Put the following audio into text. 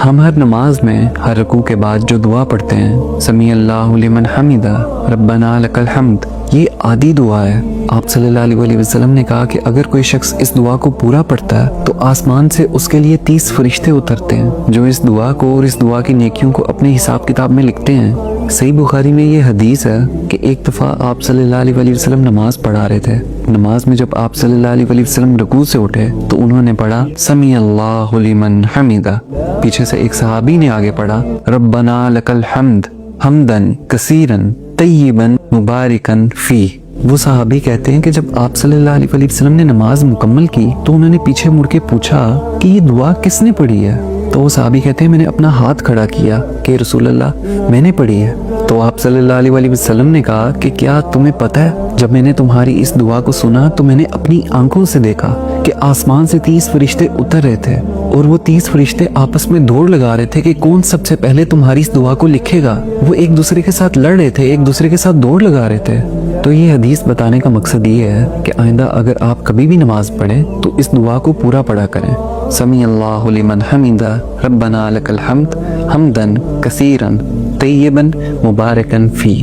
ہم ہر نماز میں ہر رکوع کے بعد جو دعا پڑھتے ہیں سمیع اللہ لمن حمدہ ربنا لک الحمد، یہ عادی دعا ہے۔ آپ صلی اللہ علیہ وسلم نے کہا کہ اگر کوئی شخص اس دعا کو پورا پڑھتا ہے تو آسمان سے اس کے لیے 30 فرشتے اترتے ہیں جو اس دعا کو اور اس دعا کی نیکیوں کو اپنے حساب کتاب میں لکھتے ہیں۔ صحیح بخاری میں یہ حدیث ہے کہ ایک دفعہ آپ صلی اللہ علیہ وسلم نماز پڑھا رہے تھے۔ نماز میں جب آپ صلی اللہ علیہ وسلم رکوع سے اٹھے تو انہوں نے پڑھا سمیع اللہ لمن حمدہ، پیچھے سے ایک صحابی نے آگے پڑھا ربنا لک الحمد حمدن کثیرن طیبن مبارکن فی۔ وہ صحابی کہتے ہیں کہ جب آپ صلی اللہ علیہ وسلم نے نماز مکمل کی تو انہوں نے پیچھے مڑ کے پوچھا کہ یہ دعا کس نے پڑھی ہے؟ تو وہ صحابی کہتے ہیں میں نے اپنا ہاتھ کھڑا کیا کہ رسول اللہ میں نے پڑھی ہے۔ تو آپ صلی اللہ علیہ وسلم نے کہا کہ کیا تمہیں پتہ ہے جب میں نے تمہاری اس دعا کو سنا تو میں نے اپنی آنکھوں سے دیکھا کہ آسمان سے 30 فرشتے اتر رہے تھے اور وہ 30 فرشتے آپس میں دوڑ لگا رہے تھے کہ کون سب سے پہلے تمہاری اس دعا کو لکھے گا۔ وہ ایک دوسرے کے ساتھ لڑ رہے تھے، ایک دوسرے کے ساتھ دوڑ لگا رہے تھے۔ تو یہ حدیث بتانے کا مقصد یہ ہے کہ آئندہ اگر آپ کبھی بھی نماز پڑھیں تو اس دعا کو پورا پڑھا کریں، سمیع اللہ لمن حمدہ ربنا لک الحمد حمدن کثیرن طیبن مبارکن فی۔